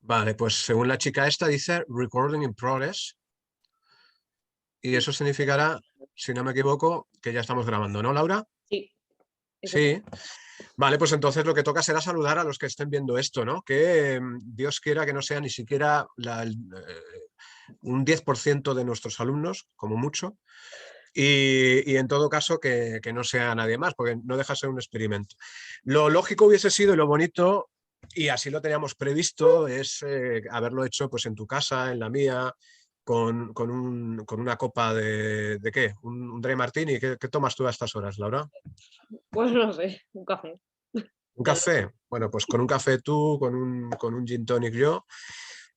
Vale, pues según la chica esta dice recording in progress y Sí, eso significará, si no me equivoco, que ya estamos grabando, ¿no, Laura? sí, eso sí. Sí. Vale, pues entonces lo que toca será saludar a los que estén viendo esto, ¿no? Que Dios quiera que no sea ni siquiera un 10% de nuestros alumnos, como mucho, y en todo caso que no sea nadie más, porque no deja de ser un experimento. Lo lógico hubiese sido y lo bonito, y así lo teníamos previsto, es haberlo hecho pues en tu casa, en la mía, con una copa ¿de qué? Un Dry Martini. ¿Qué tomas tú a estas horas, Laura? Pues no sé, un café. ¿Un Ya lo sé. café? Bueno, pues con un café tú, con un gin tonic yo,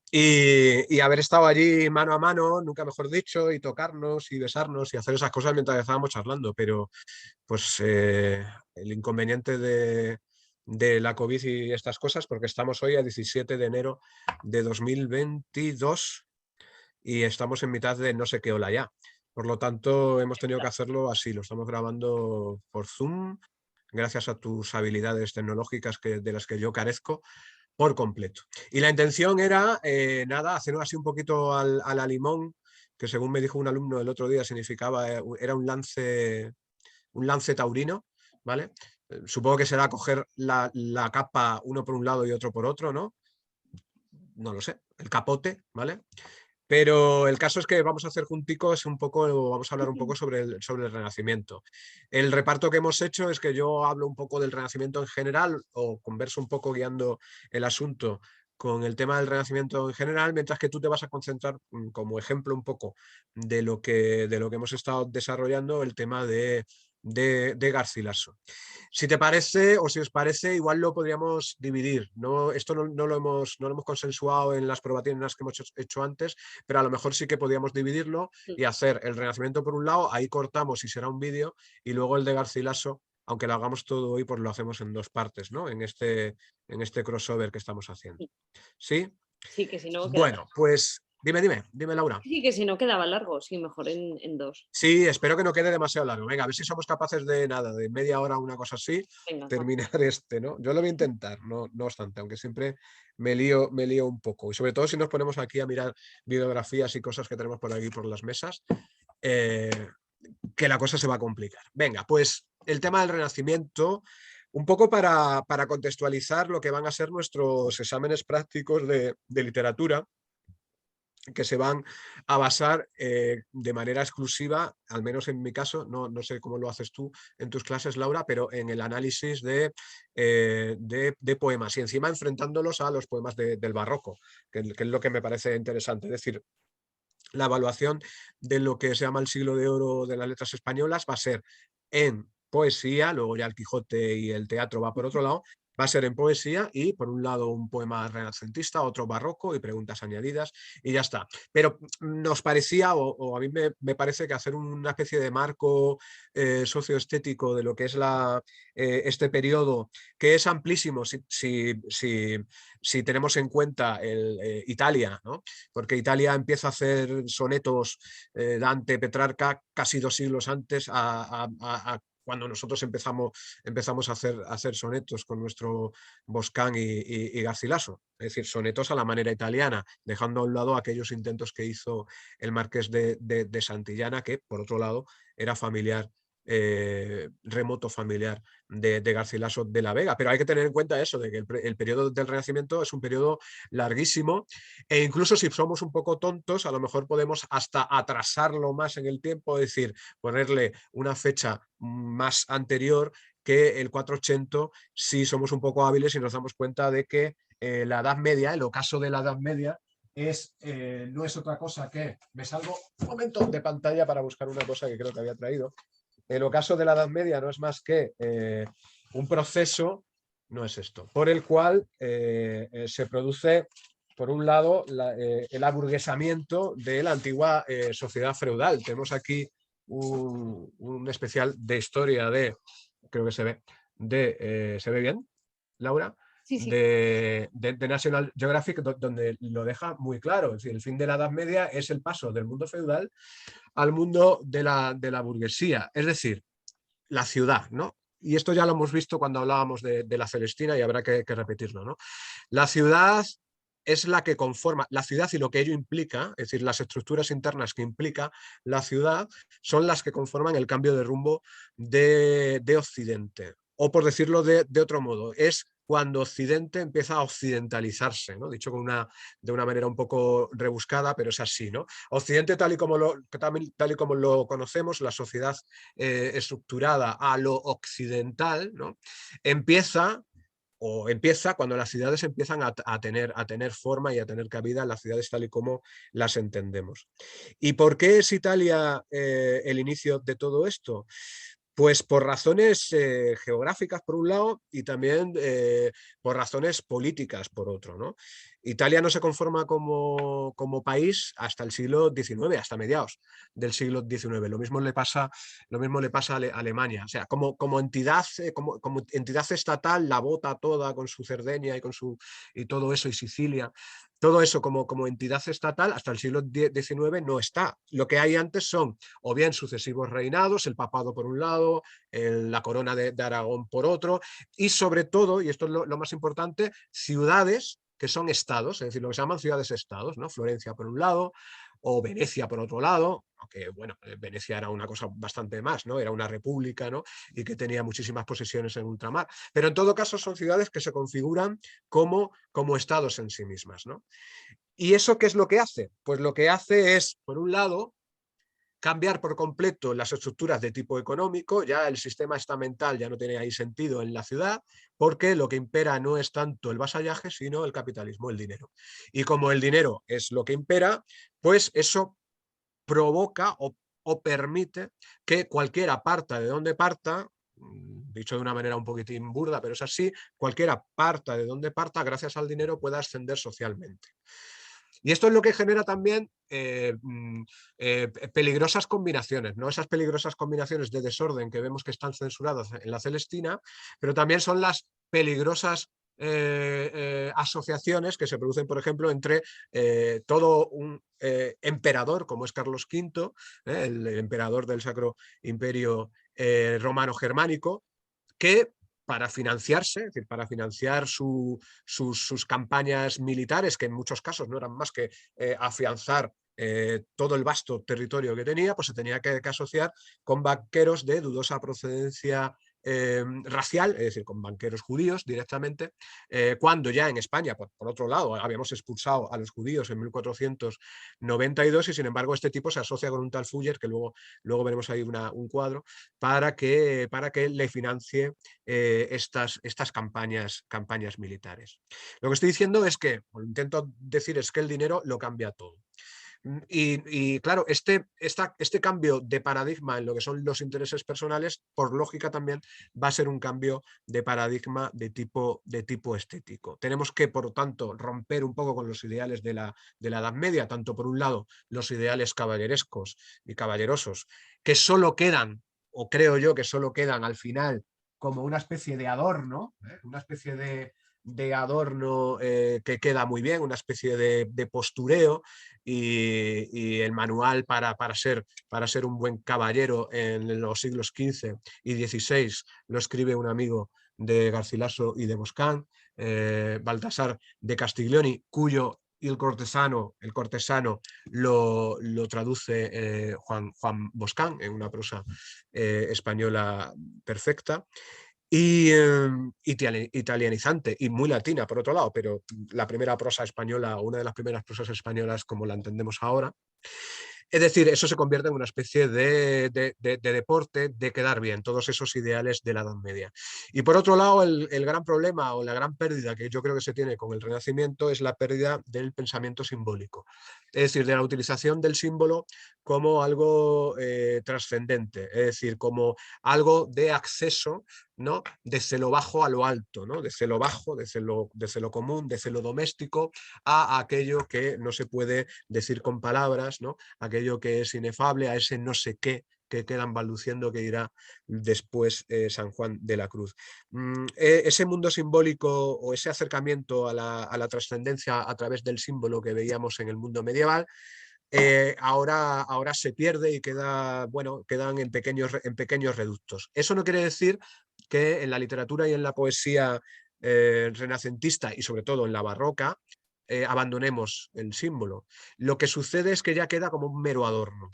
y haber estado allí mano a mano, nunca mejor dicho, y tocarnos y besarnos y hacer esas cosas mientras estábamos charlando, pero pues el inconveniente de la COVID y estas cosas, porque estamos hoy a 17 de enero de 2022 y estamos en mitad de no sé qué ola ya. Por lo tanto, hemos tenido que hacerlo así, lo estamos grabando por Zoom, gracias a tus habilidades tecnológicas de las que yo carezco por completo. Y la intención era, nada, hacerlo así un poquito a la limón, que según me dijo un alumno el otro día significaba, era un lance taurino, ¿vale? Supongo que será coger la capa uno por un lado y otro por otro, ¿no? No lo sé, el capote, ¿vale? Pero el caso es que vamos a hacer junticos un poco, vamos a hablar un poco sobre el Renacimiento. El reparto que hemos hecho es que yo hablo un poco del Renacimiento en general o converso un poco guiando el asunto con el tema del Renacimiento en general, mientras que tú te vas a concentrar como ejemplo un poco de lo que hemos estado desarrollando, el tema de Garcilaso. Si te parece o si os parece, igual lo podríamos dividir. No, esto no lo hemos consensuado en las probativas que hemos hecho antes, pero a lo mejor sí que podríamos dividirlo y hacer el Renacimiento por un lado, ahí cortamos y será un vídeo, y luego el de Garcilaso, aunque lo hagamos todo hoy, pues lo hacemos en dos partes, ¿no? En este crossover que estamos haciendo. Sí, ¿Sí? sí, que si no quedaba. Bueno, pues dime, Laura. Sí, que si no quedaba largo, sí, mejor en dos. Sí, espero que no quede demasiado largo. Venga, a ver si somos capaces de nada, de media hora o una cosa así, Venga, va. terminar este, ¿no? Yo lo voy a intentar, no obstante, aunque siempre me lío un poco. Y sobre todo si nos ponemos aquí a mirar videografías y cosas que tenemos por aquí por las mesas, eh, que la cosa se va a complicar. Venga, pues el tema del Renacimiento, un poco para contextualizar lo que van a ser nuestros exámenes prácticos de literatura, que se van a basar de manera exclusiva, al menos en mi caso, no sé cómo lo haces tú en tus clases, Laura, pero en el análisis de poemas y encima enfrentándolos a los poemas del barroco, que es lo que me parece interesante. Es decir, la evaluación de lo que se llama el siglo de oro de las letras españolas va a ser en poesía, luego ya el Quijote y el teatro va por otro lado, va a ser en poesía y por un lado un poema renacentista, otro barroco y preguntas añadidas y ya está. Pero nos parecía, o a mí me parece que hacer una especie de marco socioestético de lo que es este periodo, que es amplísimo si tenemos en cuenta Italia, ¿no? Porque Italia empieza a hacer sonetos Dante, Petrarca, casi 2 siglos antes a cuando nosotros empezamos a hacer sonetos con nuestro Boscán y Garcilaso, es decir, sonetos a la manera italiana, dejando a un lado aquellos intentos que hizo el marqués de Santillana, que por otro lado era familiar, remoto familiar de Garcilaso de la Vega. Pero hay que tener en cuenta eso, de que el periodo del Renacimiento es un periodo larguísimo e incluso si somos un poco tontos, a lo mejor podemos hasta atrasarlo más en el tiempo, es decir, ponerle una fecha más anterior que el 480 si somos un poco hábiles y nos damos cuenta de que la Edad Media, el ocaso de la Edad Media, no es otra cosa que, me salgo un momento de pantalla para buscar una cosa que creo que había traído, el ocaso de la Edad Media no es más que un proceso, no es esto, por el cual se produce, por un lado, el aburguesamiento de la antigua sociedad feudal. Tenemos aquí un especial de historia creo que ¿se ve bien, Laura? Sí, sí. De National Geographic, donde lo deja muy claro. Es decir, el fin de la Edad Media es el paso del mundo feudal al mundo de la burguesía, es decir, la ciudad, ¿no? Y esto ya lo hemos visto cuando hablábamos de la Celestina y habrá que repetirlo, ¿no? La ciudad es la que conforma la ciudad y lo que ello implica, es decir, las estructuras internas que implica la ciudad, son las que conforman el cambio de rumbo de Occidente. O por decirlo de otro modo, es cuando Occidente empieza a occidentalizarse, ¿no? Dicho de una manera un poco rebuscada, pero es así, ¿no? Occidente, tal y como lo conocemos, la sociedad estructurada a lo occidental, ¿no? Empieza cuando las ciudades empiezan a tener forma y a tener cabida, las ciudades tal y como las entendemos. ¿Y por qué es Italia el inicio de todo esto? Pues por razones geográficas, por un lado, y también por razones políticas, por otro, ¿no? Italia no se conforma como país hasta el siglo XIX, hasta mediados del siglo XIX. Lo mismo le pasa a Alemania. O sea, como entidad, como entidad estatal, la bota toda con su Cerdeña y todo eso, y Sicilia. Todo eso como entidad estatal hasta el siglo XIX no está. Lo que hay antes son o bien sucesivos reinados, el papado por un lado, la corona de Aragón por otro, y sobre todo, y esto es lo más importante, ciudades que son estados, es decir, lo que se llaman ciudades-estados, ¿no? Florencia por un lado, o Venecia por otro lado, aunque bueno, Venecia era una cosa bastante más, ¿no? Era una república, ¿no? Y que tenía muchísimas posesiones en ultramar. Pero en todo caso son ciudades que se configuran como estados en sí mismas, ¿no? ¿Y eso qué es lo que hace? Pues lo que hace es, por un lado, cambiar por completo las estructuras de tipo económico, ya el sistema estamental ya no tiene ahí sentido en la ciudad, porque lo que impera no es tanto el vasallaje, sino el capitalismo, el dinero. Y como el dinero es lo que impera, pues eso provoca o permite que cualquiera parta de donde parta, dicho de una manera un poquitín burda, pero es así, cualquiera parta de donde parta, gracias al dinero pueda ascender socialmente. Y esto es lo que genera también peligrosas combinaciones, ¿no? Esas peligrosas combinaciones de desorden que vemos que están censuradas en la Celestina, pero también son las peligrosas asociaciones que se producen, por ejemplo, entre todo un emperador como es Carlos V, el emperador del Sacro Imperio Romano-Germánico, que para financiarse, es decir, para financiar sus campañas militares, que en muchos casos no eran más que afianzar todo el vasto territorio que tenía, pues se tenía que asociar con banqueros de dudosa procedencia racial, es decir, con banqueros judíos directamente, cuando ya en España, por otro lado, habíamos expulsado a los judíos en 1492 y sin embargo este tipo se asocia con un tal Fuller, que luego veremos ahí un cuadro, para que le financie estas campañas militares. Lo que estoy diciendo es que, o lo intento decir, es que el dinero lo cambia todo. Y claro, este cambio de paradigma en lo que son los intereses personales, por lógica también va a ser un cambio de paradigma de tipo estético. Tenemos que, por lo tanto, romper un poco con los ideales de la Edad Media, tanto por un lado los ideales caballerescos y caballerosos, que solo quedan, o creo yo que solo quedan al final como una especie de adorno, una especie de adorno que queda muy bien, una especie de postureo y el manual para ser un buen caballero en los siglos XV y XVI lo escribe un amigo de Garcilaso y de Boscán, Baltasar de Castiglioni, cuyo el cortesano lo traduce Juan Boscán en una prosa española perfecta y italianizante y muy latina por otro lado, pero la primera prosa española, una de las primeras prosas españolas como la entendemos ahora. Es decir, eso se convierte en una especie de deporte, de quedar bien, todos esos ideales de la Edad Media. Y por otro lado, el gran problema o la gran pérdida que yo creo que se tiene con el Renacimiento es la pérdida del pensamiento simbólico, es decir, de la utilización del símbolo como algo trascendente, es decir, como algo de acceso, ¿no? Desde lo bajo a lo alto, ¿no? Desde lo bajo, desde lo común, desde lo doméstico, a aquello que no se puede decir con palabras, ¿no? Aquello que es inefable, a ese no sé qué que quedan balbuciendo que dirá después San Juan de la Cruz. Ese mundo simbólico o ese acercamiento a la trascendencia a través del símbolo que veíamos en el mundo medieval, ahora se pierde y quedan en pequeños reductos. Eso no quiere decir que en la literatura y en la poesía renacentista y sobre todo en la barroca abandonemos el símbolo. Lo que sucede es que ya queda como un mero adorno.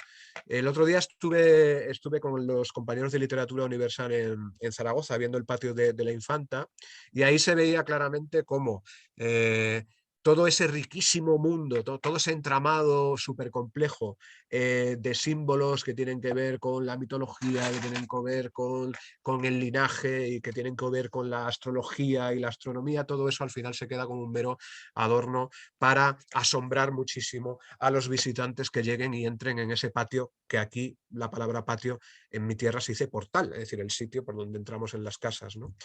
El otro día estuve con los compañeros de Literatura Universal en Zaragoza viendo el patio de la Infanta, y ahí se veía claramente cómo todo ese riquísimo mundo, todo ese entramado súper complejo de símbolos que tienen que ver con la mitología, que tienen que ver con el linaje y que tienen que ver con la astrología y la astronomía, todo eso al final se queda como un mero adorno para asombrar muchísimo a los visitantes que lleguen y entren en ese patio, que aquí la palabra patio en mi tierra se dice portal, es decir, el sitio por donde entramos en las casas, ¿no?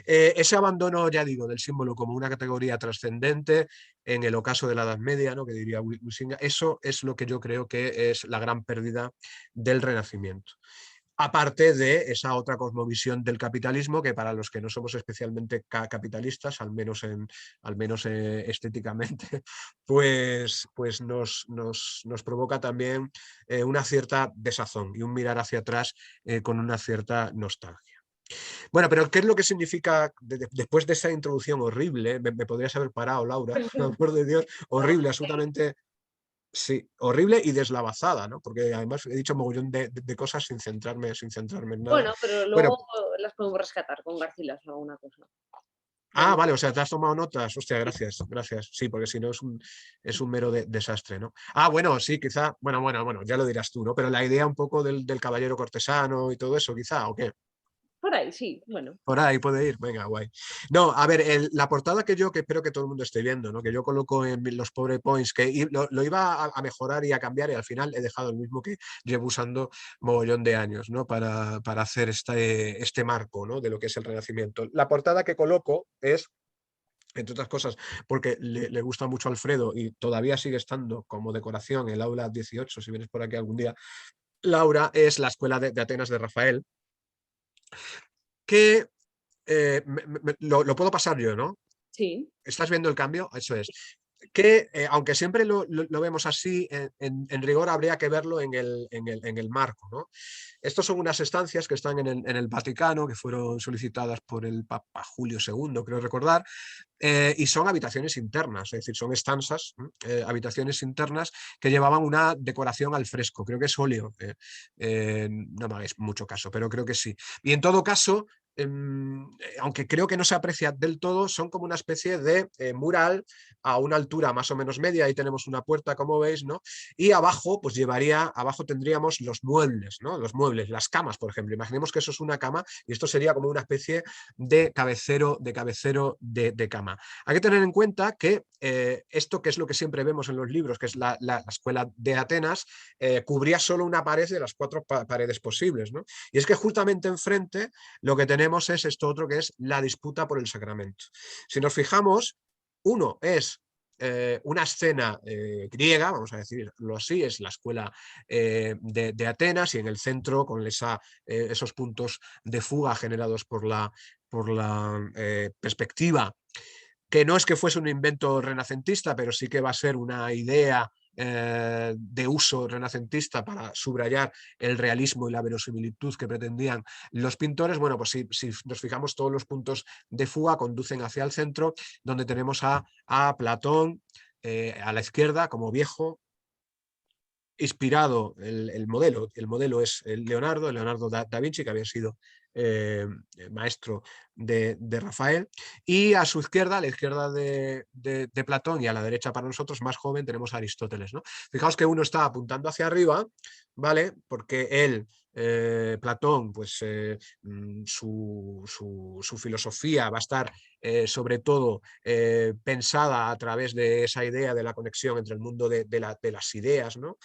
Ese abandono, ya digo, del símbolo como una categoría trascendente en el ocaso de la Edad Media, ¿no? Que diría Huizinga, eso es lo que yo creo que es la gran pérdida del Renacimiento. Aparte de esa otra cosmovisión del capitalismo que para los que no somos especialmente capitalistas, al menos estéticamente, pues nos provoca también una cierta desazón y un mirar hacia atrás con una cierta nostalgia. Bueno, pero ¿qué es lo que significa después de esa introducción horrible? Me podrías haber parado, Laura, por amor de Dios, horrible, absolutamente, sí, horrible y deslavazada, ¿no? Porque además he dicho mogollón de cosas sin centrarme en nada. Bueno, pero Bueno, luego las podemos rescatar con Garcilas o alguna cosa. vale, o sea, te has tomado notas. Hostia, gracias, gracias. Sí, porque si no es un mero desastre, ¿no? Bueno, sí, quizá, bueno, ya lo dirás tú, ¿no? Pero la idea un poco del caballero cortesano y todo eso, quizá, ¿o qué? Por ahí, sí, bueno. Por ahí puede ir, venga, guay. No, a ver, la portada que espero que todo el mundo esté viendo, ¿no? Que yo coloco en los PowerPoints, que lo iba a mejorar y a cambiar y al final he dejado el mismo que llevo usando mogollón de años, ¿no? Para hacer este marco, ¿no? De lo que es el Renacimiento. La portada que coloco es, entre otras cosas, porque le gusta mucho a Alfredo y todavía sigue estando como decoración el aula 18, si vienes por aquí algún día, Laura, es la escuela de Atenas de Rafael, que lo puedo pasar yo, ¿no? Sí. ¿Estás viendo el cambio? Eso es. Que aunque siempre lo vemos así, en rigor habría que verlo en el marco, ¿no? Estos son unas estancias que están en el Vaticano, que fueron solicitadas por el Papa Julio II, creo recordar, y son habitaciones internas, es decir, son estancias, habitaciones internas que llevaban una decoración al fresco, creo que es óleo, no me hagáis mucho caso, pero creo que sí. Y en todo caso, aunque creo que no se aprecia del todo, son como una especie de mural a una altura más o menos media, ahí tenemos una puerta, como veis, ¿no? Y abajo, pues abajo tendríamos los muebles, ¿no? Los muebles, las camas, por ejemplo. Imaginemos que eso es una cama y esto sería como una especie de cabecero de cama. Hay que tener en cuenta que esto, que es lo que siempre vemos en los libros, que es la escuela de Atenas, cubría solo una pared de las 4 paredes posibles, ¿no? Y es que justamente enfrente lo que tenemos es esto otro, que es la disputa por el sacramento. Si nos fijamos, uno es una escena griega, vamos a decirlo así, es la escuela de Atenas, y en el centro con esos puntos de fuga generados por la perspectiva, que no es que fuese un invento renacentista, pero sí que va a ser una idea de uso renacentista para subrayar el realismo y la verosimilitud que pretendían los pintores. Bueno, pues si nos fijamos, todos los puntos de fuga conducen hacia el centro, donde tenemos a Platón a la izquierda como viejo, inspirado el modelo. El modelo es Leonardo da Vinci, que había sido maestro de Rafael, y a su izquierda, a la izquierda de Platón, y a la derecha para nosotros, más joven, tenemos a Aristóteles, ¿no? Fijaos que uno está apuntando hacia arriba, ¿vale? Porque él, Platón, pues su filosofía va a estar sobre todo pensada a través de esa idea de la conexión entre el mundo de las ideas, ¿no?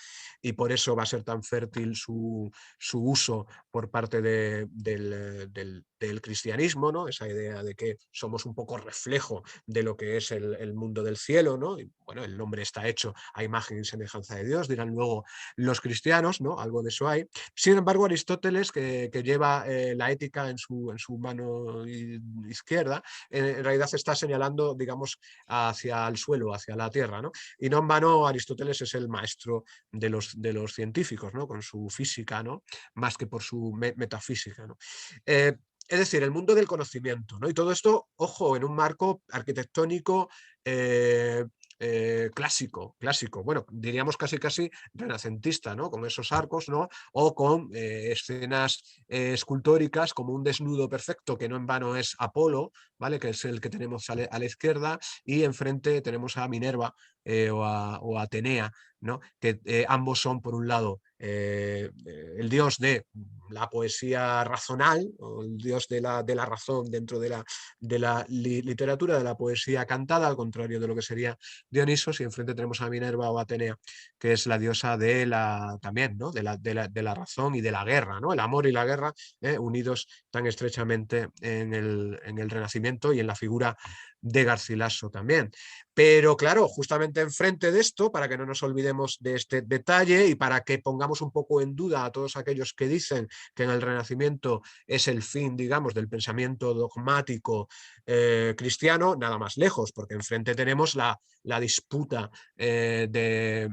Y por eso va a ser tan fértil su uso por parte del cristianismo, ¿no? Esa idea de que somos un poco reflejo de lo que es el mundo del cielo, ¿no? Y, bueno, el hombre está hecho a imagen y semejanza de Dios, dirán luego los cristianos, ¿no? Algo de eso hay. Sin embargo, Aristóteles, que lleva la ética en su mano izquierda, en realidad está señalando, digamos, hacia el suelo, hacia la tierra, ¿no? Y no en vano, Aristóteles es el maestro de los científicos, ¿no? Con su física, ¿no? Más que por su metafísica, ¿no? Es decir, el mundo del conocimiento, ¿no? Y todo esto, ojo, en un marco arquitectónico clásico, bueno, diríamos casi renacentista, ¿no? Con esos arcos, ¿no? O con escenas escultóricas como un desnudo perfecto, que no en vano es Apolo, ¿vale? Que es el que tenemos a la izquierda, y enfrente tenemos a Minerva o a Atenea, ¿no? Que ambos son, por un lado, el dios de la poesía razonal, o el dios de la razón dentro de la literatura, de la poesía cantada, al contrario de lo que sería Dionisos, y enfrente tenemos a Minerva o Atenea, que es la diosa de también, ¿no? de la razón y de la guerra, ¿no? El amor y la guerra unidos tan estrechamente en el Renacimiento y en la figura de Garcilaso también. Pero claro, justamente enfrente de esto, para que no nos olvidemos de este detalle y para que pongamos un poco en duda a todos aquellos que dicen que en el Renacimiento es el fin, digamos, del pensamiento dogmático cristiano, nada más lejos, porque enfrente tenemos la disputa del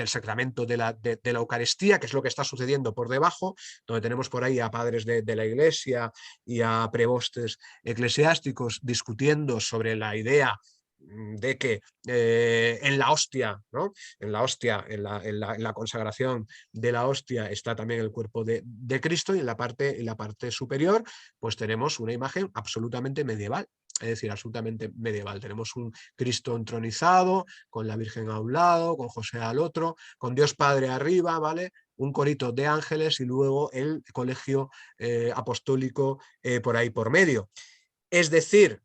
sacramento de la Eucaristía, que es lo que está sucediendo por debajo, donde tenemos por ahí a padres de la Iglesia y a prebostes eclesiásticos discutiendo sobre la idea de que en la hostia, ¿no? En la hostia, en la consagración de la hostia está también el cuerpo de Cristo, y en la parte superior pues tenemos una imagen absolutamente medieval. Es decir, absolutamente medieval. Tenemos un Cristo entronizado, con la Virgen a un lado, con José al otro, con Dios Padre arriba, ¿vale? Un corito de ángeles y luego el colegio apostólico por ahí por medio. Es decir,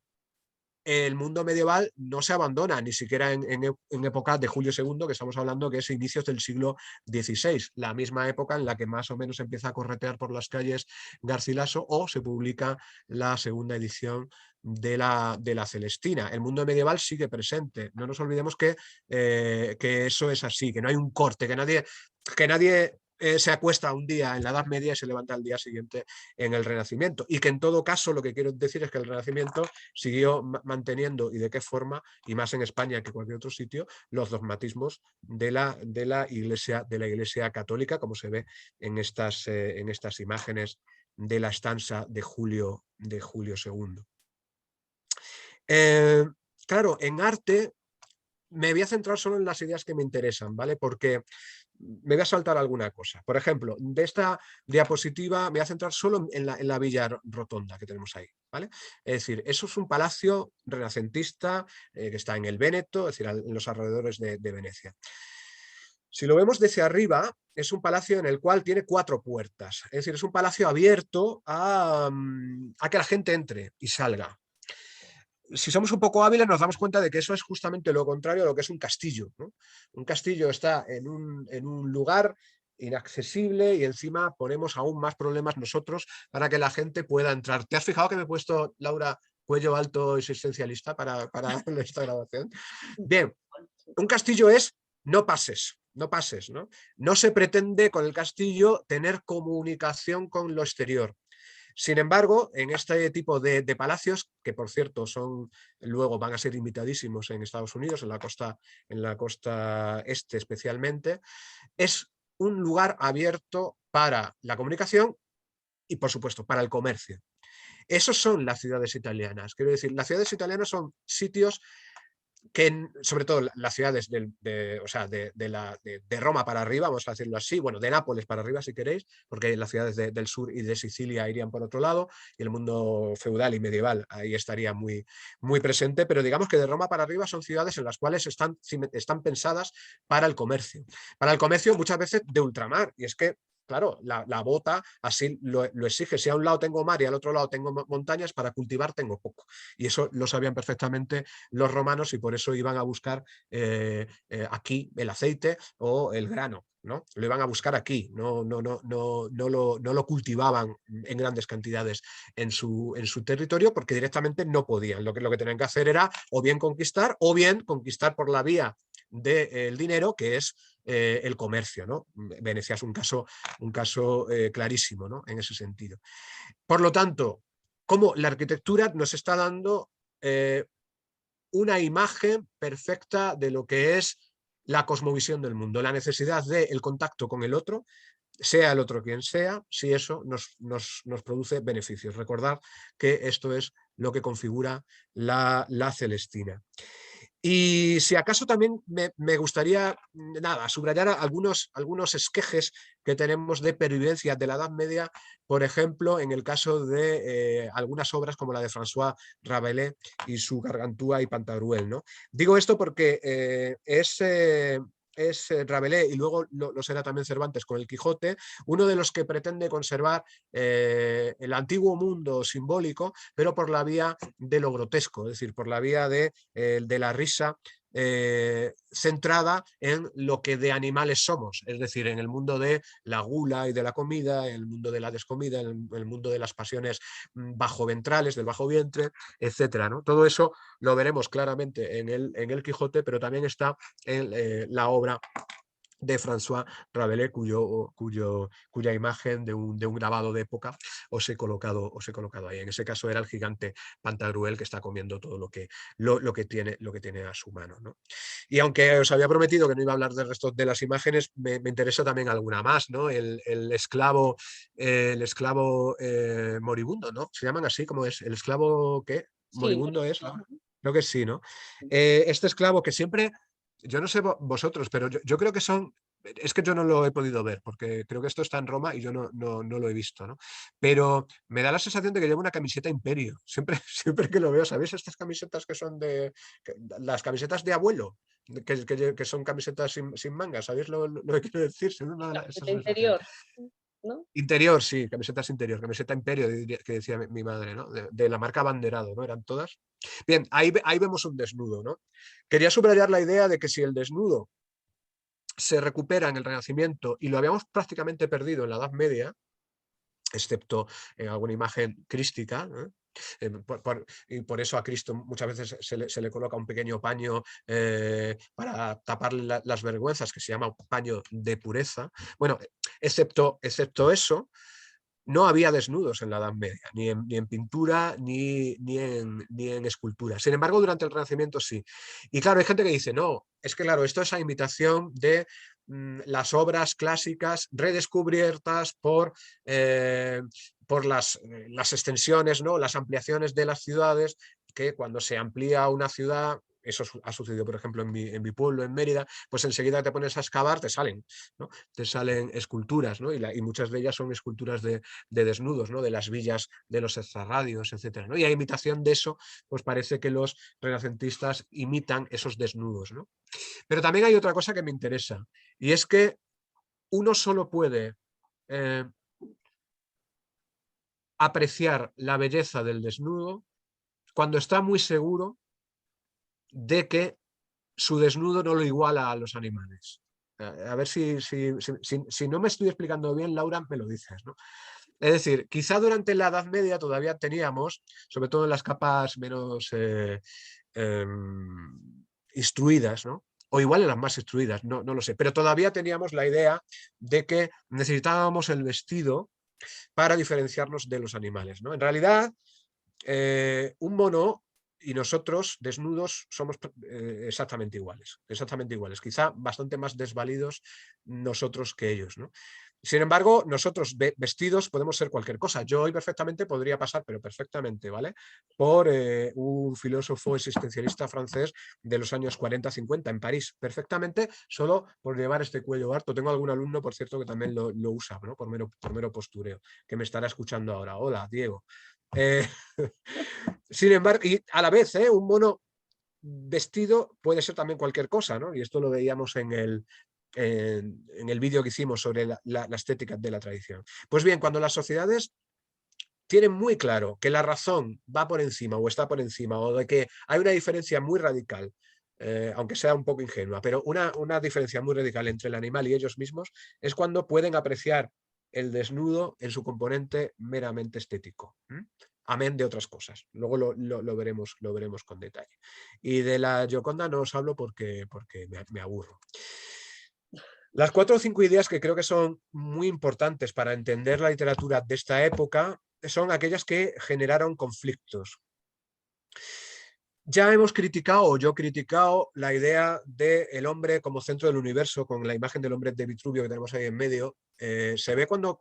el mundo medieval no se abandona, ni siquiera en época de Julio II, que estamos hablando que es inicios del siglo XVI, la misma época en la que más o menos empieza a corretear por las calles Garcilaso o se publica la segunda edición de la Celestina. El mundo medieval sigue presente. No nos olvidemos que eso es así, que no hay un corte, que nadie se acuesta un día en la Edad Media y se levanta al día siguiente en el Renacimiento. Y que en todo caso lo que quiero decir es que el Renacimiento siguió manteniendo, y de qué forma, y más en España que cualquier otro sitio, los dogmatismos de la iglesia católica, como se ve en estas imágenes de la estanza de Julio II. Claro, en arte me voy a centrar solo en las ideas que me interesan, ¿vale? Porque me voy a saltar alguna cosa. Por ejemplo, de esta diapositiva me voy a centrar solo en la Villa Rotonda que tenemos ahí, ¿vale? Es decir, eso es un palacio renacentista que está en el Véneto, es decir, en los alrededores de Venecia. Si lo vemos desde arriba, es un palacio en el cual tiene 4 puertas. Es decir, es un palacio abierto a que la gente entre y salga. Si somos un poco hábiles nos damos cuenta de que eso es justamente lo contrario a lo que es un castillo, ¿no? Un castillo está en un lugar inaccesible y encima ponemos aún más problemas nosotros para que la gente pueda entrar. ¿Te has fijado que me he puesto, Laura, cuello alto existencialista para esta grabación? Bien, un castillo es no pases, no pases, ¿no? No se pretende con el castillo tener comunicación con lo exterior. Sin embargo, en este tipo de palacios, que por cierto luego van a ser imitadísimos en Estados Unidos, en la costa este especialmente, es un lugar abierto para la comunicación y, por supuesto, para el comercio. Esos son las ciudades italianas. Quiero decir, las ciudades italianas son sitios que, sobre todo las ciudades de Roma para arriba, vamos a decirlo así, bueno, de Nápoles para arriba si queréis, porque las ciudades del sur y de Sicilia irían por otro lado, y el mundo feudal y medieval ahí estaría muy, muy presente, pero digamos que de Roma para arriba son ciudades en las cuales están pensadas para el comercio muchas veces de ultramar, y es que claro, la bota así lo exige. Si a un lado tengo mar y al otro lado tengo montañas, para cultivar tengo poco. Y eso lo sabían perfectamente los romanos y por eso iban a buscar aquí el aceite o el grano, ¿no? Lo iban a buscar aquí, no lo cultivaban en grandes cantidades en su territorio porque directamente no podían. Lo que tenían que hacer era o bien conquistar por la vía del dinero, que es el comercio, ¿no? Venecia es un caso clarísimo, ¿no? En ese sentido. Por lo tanto, como la arquitectura nos está dando una imagen perfecta de lo que es la cosmovisión del mundo, la necesidad del contacto con el otro, sea el otro quien sea, si eso nos produce beneficios. Recordar que esto es lo que configura la Celestina. Y si acaso también me gustaría, nada, subrayar algunos esquejes que tenemos de pervivencia de la Edad Media, por ejemplo, en el caso de algunas obras como la de François Rabelais y su Gargantúa y Pantagruel, ¿no? Digo esto porque es Rabelais, y luego lo será también Cervantes con el Quijote, uno de los que pretende conservar el antiguo mundo simbólico, pero por la vía de lo grotesco, es decir, por la vía de la risa, centrada en lo que de animales somos, es decir, en el mundo de la gula y de la comida, en el mundo de la descomida, en el mundo de las pasiones bajoventrales, del bajo vientre, etcétera, ¿no? Todo eso lo veremos claramente en el Quijote, pero también está en la obra de François Rabelais, cuya imagen de un grabado de época os he colocado ahí. En ese caso era el gigante Pantagruel que está comiendo todo lo que tiene a su mano, ¿no? Y aunque os había prometido que no iba a hablar del resto de las imágenes, me interesa también alguna más, ¿no? El esclavo moribundo, ¿no? ¿Se llaman así? ¿Cómo es? ¿El esclavo qué? Sí, ¿Moribundo es? Creo que sí, ¿no? Este esclavo que siempre, yo no sé vosotros, pero yo creo que son, es que yo no lo he podido ver, porque creo que esto está en Roma y yo no lo he visto, ¿no? Pero me da la sensación de que lleva una camiseta Imperio. Siempre, siempre que lo veo, ¿sabéis? Estas camisetas que son las camisetas de abuelo, que son camisetas sin mangas, ¿sabéis lo que quiero decir? Son una de esas camiseta sensaciones. interior, ¿no? Interior, sí, camisetas interior, camiseta Imperio, que decía mi madre, ¿no? De la marca Banderado, ¿no? Eran todas. Bien, ahí vemos un desnudo, ¿no? Quería subrayar la idea de que si el desnudo se recupera en el Renacimiento y lo habíamos prácticamente perdido en la Edad Media, excepto en alguna imagen crística, ¿eh? Y por eso a Cristo muchas veces se le coloca un pequeño paño para taparle las vergüenzas, que se llama paño de pureza. Bueno, excepto eso, no había desnudos en la Edad Media, ni en pintura ni en escultura. Sin embargo, durante el Renacimiento sí. Y claro, hay gente que dice, no, es que claro, esto es a imitación de las obras clásicas redescubiertas por las extensiones, ¿no? Las ampliaciones de las ciudades, que cuando se amplía una ciudad, eso ha sucedido, por ejemplo, en mi pueblo, en Mérida, pues enseguida te pones a excavar, ¿no? Te salen esculturas, ¿no? Y muchas de ellas son esculturas de desnudos, ¿no? De las villas de los extrarradios, etcétera, ¿no? Y a imitación de eso, pues parece que los renacentistas imitan esos desnudos, ¿no? Pero también hay otra cosa que me interesa, y es que uno solo puede apreciar la belleza del desnudo cuando está muy seguro de que su desnudo no lo iguala a los animales. A ver si no me estoy explicando bien, Laura, me lo dices, ¿no? Es decir, quizá durante la Edad Media todavía teníamos, sobre todo en las capas menos instruidas, ¿no? O igual en las más instruidas, no lo sé, pero todavía teníamos la idea de que necesitábamos el vestido para diferenciarnos de los animales, ¿no? En realidad, un mono y nosotros desnudos somos exactamente iguales, quizá bastante más desvalidos nosotros que ellos, ¿no? Sin embargo, nosotros vestidos podemos ser cualquier cosa. Yo hoy perfectamente podría pasar, pero perfectamente, ¿vale? Por un filósofo existencialista francés de los años 40-50 en París, perfectamente, solo por llevar este cuello harto. Tengo algún alumno, por cierto, que también lo usa, ¿no? Por mero postureo, que me estará escuchando ahora. Hola, Diego. Eh, sin embargo, y a la vez, un mono vestido puede ser también cualquier cosa, ¿no? Y esto lo veíamos en el vídeo que hicimos sobre la estética de la tradición. Pues bien, cuando las sociedades tienen muy claro que la razón va por encima o está por encima, o de que hay una diferencia muy radical, aunque sea un poco ingenua, pero una diferencia muy radical entre el animal y ellos mismos, es cuando pueden apreciar el desnudo en su componente meramente estético. Amén de otras cosas. Luego lo veremos con detalle. Y de la Gioconda no os hablo porque me aburro. Las 4 o 5 ideas que creo que son muy importantes para entender la literatura de esta época son aquellas que generaron conflictos. Ya hemos criticado, o yo he criticado, la idea del hombre como centro del universo, con la imagen del hombre de Vitruvio que tenemos ahí en medio, ¿Se ve cuando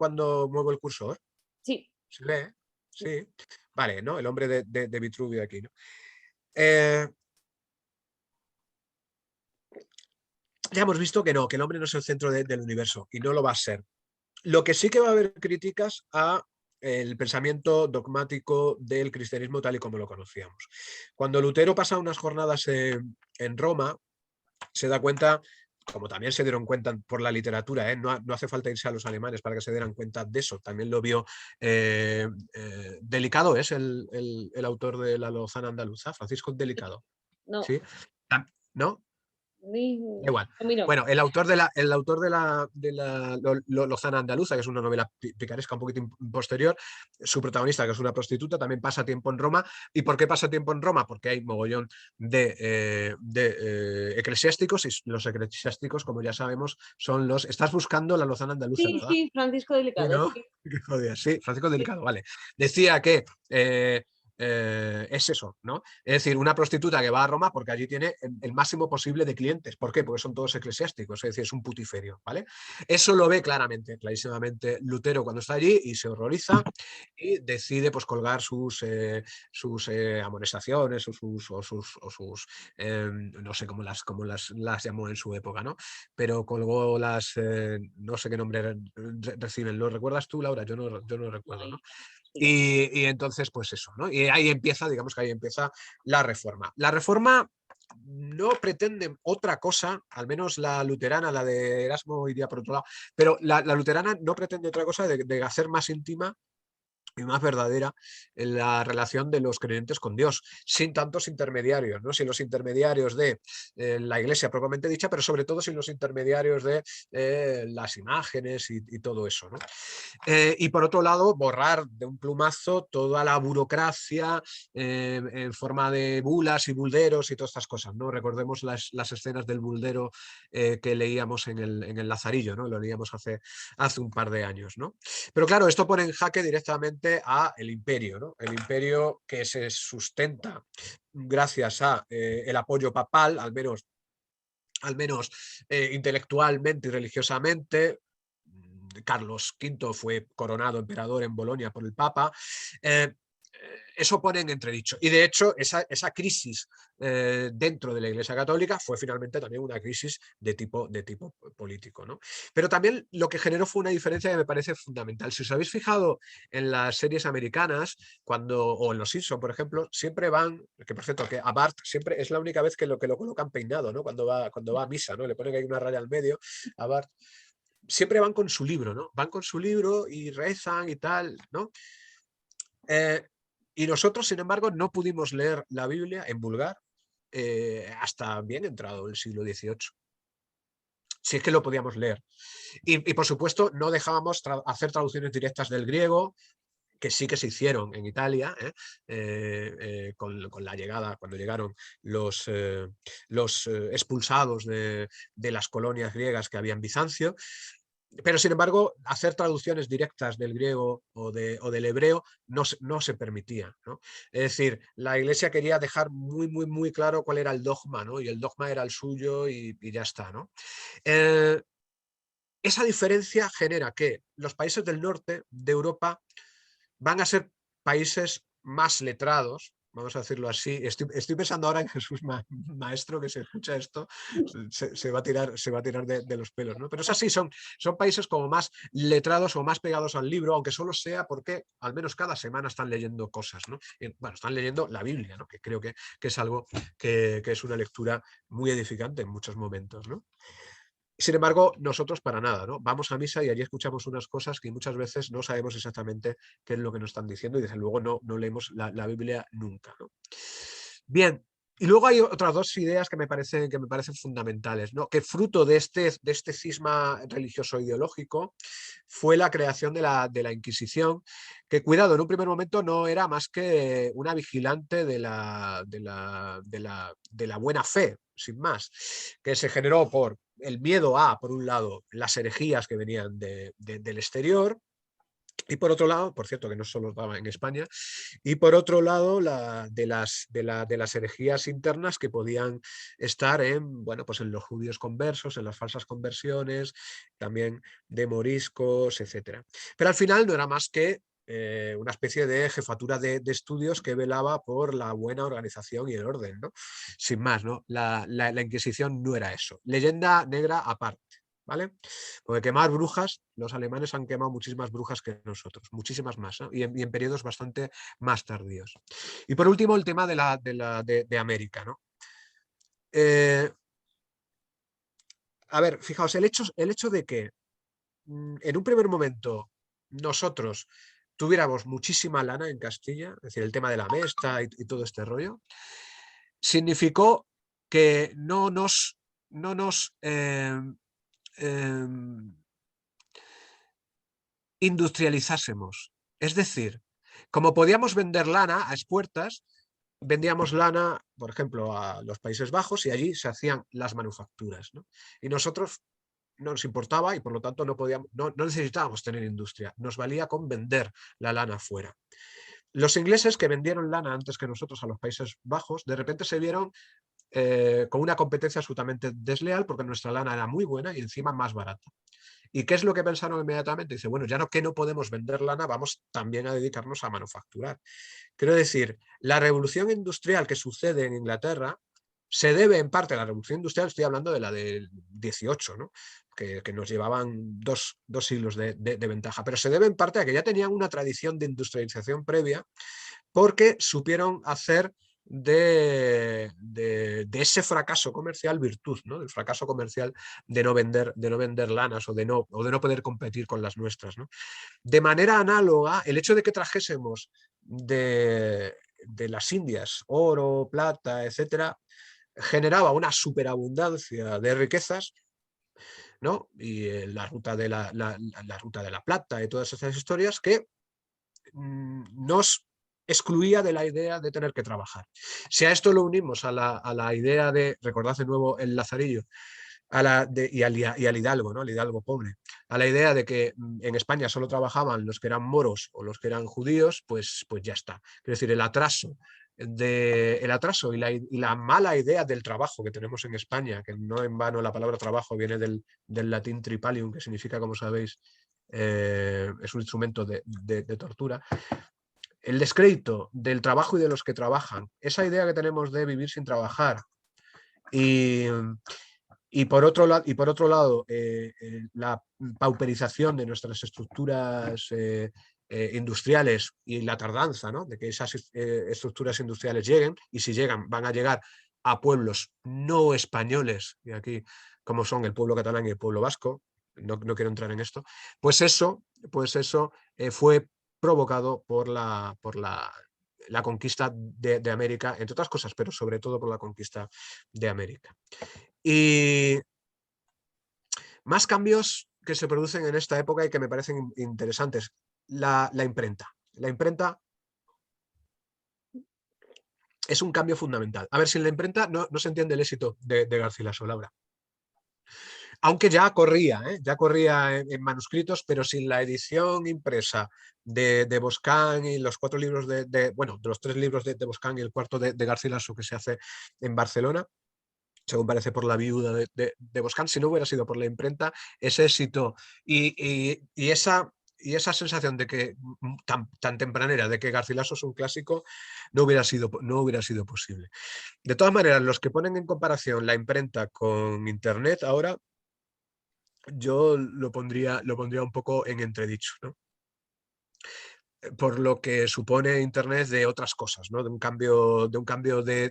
muevo el cursor? Sí, ¿Se ve? sí. Sí. Vale, ¿no? El hombre de Vitruvio aquí, ¿no? Eh, ya hemos visto que no, que el hombre no es el centro del universo y no lo va a ser. Lo que sí que va a haber críticas a el pensamiento dogmático del cristianismo tal y como lo conocíamos. Cuando Lutero pasa unas jornadas en Roma, se da cuenta, como también se dieron cuenta por la literatura, no hace falta irse a los alemanes para que se dieran cuenta de eso, también lo vio Delicado, es el autor de la Lozana Andaluza, Francisco Delicado, No, ¿sí? ¿No? ni, Da igual. a mí no. Bueno, el autor de la Lozana Andaluza, que es una novela picaresca un poquito posterior, su protagonista, que es una prostituta, también pasa tiempo en Roma. ¿Y por qué pasa tiempo en Roma? Porque hay mogollón de eclesiásticos, y los eclesiásticos, como ya sabemos, son los... Estás buscando la Lozana Andaluza, Sí, ¿verdad? sí, Francisco Sí, Delicado, ¿no? sí. Qué jodida. Sí, Francisco Sí. Delicado, vale. Decía que es eso, ¿no? Es decir, una prostituta que va a Roma porque allí tiene el máximo posible de clientes. ¿Por qué? Porque son todos eclesiásticos, es decir, es un putiferio, ¿vale? Eso lo ve claramente, clarísimamente Lutero cuando está allí y se horroriza y decide pues colgar sus amonestaciones o sus no sé cómo las llamó en su época, ¿no? Pero colgó no sé qué nombre reciben. ¿Lo recuerdas tú, Laura? Yo no recuerdo, Ay, ¿no? mira. Y entonces, pues eso, ¿no? Y ahí empieza, digamos que ahí empieza la reforma. La reforma no pretende otra cosa, al menos la luterana, la de Erasmo iría por otro lado, pero la luterana no pretende otra cosa de hacer más íntima y más verdadera en la relación de los creyentes con Dios, sin tantos intermediarios, ¿no? Sin los intermediarios de la iglesia propiamente dicha, pero sobre todo sin los intermediarios de las imágenes y todo eso, ¿no? Y por otro lado, borrar de un plumazo toda la burocracia en forma de bulas y bulderos y todas estas cosas, ¿no? Recordemos las escenas del buldero que leíamos en el Lazarillo, ¿no? Lo leíamos hace un par de años, ¿no? Pero claro, esto pone en jaque directamente a el imperio, ¿no? El imperio que se sustenta gracias a el apoyo papal, al menos intelectualmente y religiosamente. Carlos V fue coronado emperador en Bolonia por el Papa. Eh, eso pone en entredicho. Y de hecho, esa crisis dentro de la Iglesia Católica fue finalmente también una crisis de tipo político, ¿no? Pero también lo que generó fue una diferencia que me parece fundamental. Si os habéis fijado en las series americanas, o en los Simpsons, por ejemplo, siempre van, que por cierto, que a Bart siempre es la única vez que lo colocan peinado, ¿no? Cuando va a misa, ¿no? Le ponen ahí una raya al medio a Bart. Siempre van con su libro, ¿no? Van con su libro y rezan y tal, ¿no? Eh, y nosotros, sin embargo, no pudimos leer la Biblia en vulgar hasta bien entrado el siglo XVIII. Si es que lo podíamos leer. Y por supuesto, no dejábamos hacer traducciones directas del griego, que sí que se hicieron en Italia, con la llegada, cuando llegaron los expulsados de las colonias griegas que había en Bizancio. Pero, sin embargo, hacer traducciones directas del griego o del hebreo no se permitía, ¿no? Es decir, la Iglesia quería dejar muy, muy, muy claro cuál era el dogma, ¿no? Y el dogma era el suyo y ya está, ¿no? Eh, esa diferencia genera que los países del norte de Europa van a ser países más letrados, vamos a decirlo así. Estoy pensando ahora en Jesús Maestro, que se escucha esto, se va a tirar de los pelos, ¿no? Pero es así, son países como más letrados o más pegados al libro, aunque solo sea porque al menos cada semana están leyendo cosas, ¿no? Bueno, están leyendo la Biblia, ¿no? Que creo que es algo que es una lectura muy edificante en muchos momentos, ¿no? Sin embargo, nosotros para nada, ¿no? Vamos a misa y allí escuchamos unas cosas que muchas veces no sabemos exactamente qué es lo que nos están diciendo y desde luego no leemos la Biblia nunca, ¿no? Bien, y luego hay otras dos ideas que me parecen fundamentales, ¿no? Que fruto de este cisma religioso ideológico fue la creación de la Inquisición, que, cuidado, en un primer momento no era más que una vigilante de la buena fe, sin más, que se generó por el miedo a, por un lado, las herejías que venían del exterior, Y por otro lado, por cierto, que no solo estaba en España, y por otro lado, de las herejías internas que podían estar en, bueno, pues en los judíos conversos, en las falsas conversiones, también de moriscos, etcétera. Pero al final no era más que una especie de jefatura de estudios que velaba por la buena organización y el orden, ¿no? Sin más, ¿no? La Inquisición no era eso. Leyenda negra aparte. ¿Vale? Porque quemar brujas, los alemanes han quemado muchísimas brujas que nosotros, muchísimas más, ¿no? Y en periodos bastante más tardíos. Y por último, el tema de América, ¿no? A ver, fijaos, el hecho de que en un primer momento nosotros tuviéramos muchísima lana en Castilla, es decir, el tema de la mesta y todo este rollo, significó que no nos industrializásemos. Es decir, como podíamos vender lana a expuertas, vendíamos lana, por ejemplo, a los Países Bajos y allí se hacían las manufacturas, ¿no? Y nosotros no nos importaba y por lo tanto no necesitábamos tener industria, nos valía con vender la lana fuera. Los ingleses que vendieron lana antes que nosotros a los Países Bajos, de repente se vieron con una competencia absolutamente desleal porque nuestra lana era muy buena y encima más barata. ¿Y qué es lo que pensaron inmediatamente? Dice, bueno, ya no que no podemos vender lana, vamos también a dedicarnos a manufacturar. Quiero decir, la revolución industrial que sucede en Inglaterra se debe en parte a la revolución industrial, estoy hablando de la del 18, ¿no? Que nos llevaban dos siglos de ventaja, pero se debe en parte a que ya tenían una tradición de industrialización previa porque supieron hacer de ese fracaso comercial virtud, ¿no? Del fracaso comercial de no vender lanas o de no poder competir con las nuestras, ¿no? De manera análoga, el hecho de que trajésemos de las Indias oro, plata, etcétera, generaba una superabundancia de riquezas, ¿no? Y la ruta de la plata y todas esas historias que nos excluía de la idea de tener que trabajar. Si a esto lo unimos a la idea de, recordad de nuevo el Lazarillo, y al Hidalgo, ¿no? Al Hidalgo pobre, a la idea de que en España solo trabajaban los que eran moros o los que eran judíos, pues ya está. Es decir, el atraso y la mala idea del trabajo que tenemos en España, que no en vano la palabra trabajo viene del latín tripalium, que significa, como sabéis, es un instrumento de tortura. El descrédito del trabajo y de los que trabajan, esa idea que tenemos de vivir sin trabajar y por otro lado la pauperización de nuestras estructuras industriales y la tardanza, ¿no? De que esas estructuras industriales lleguen, y si llegan van a llegar a pueblos no españoles, y aquí como son el pueblo catalán y el pueblo vasco, no quiero entrar en esto, pues eso fue provocado por la conquista de América, entre otras cosas, pero sobre todo por la conquista de América. Y más cambios que se producen en esta época y que me parecen interesantes. La imprenta. La imprenta es un cambio fundamental. A ver, sin la imprenta no se entiende el éxito de Garcilaso, Laura. Aunque ya corría en manuscritos, pero sin la edición impresa de Boscán y los 4 libros de los 3 libros de Boscán y el cuarto de Garcilaso que se hace en Barcelona, según parece por la viuda de Boscán, si no hubiera sido por la imprenta, ese éxito y esa sensación de que tan tempranera de que Garcilaso es un clásico no hubiera sido posible. De todas maneras, los que ponen en comparación la imprenta con Internet ahora, yo lo pondría un poco en entredicho, ¿no? Por lo que supone Internet de otras cosas, ¿no? De un cambio de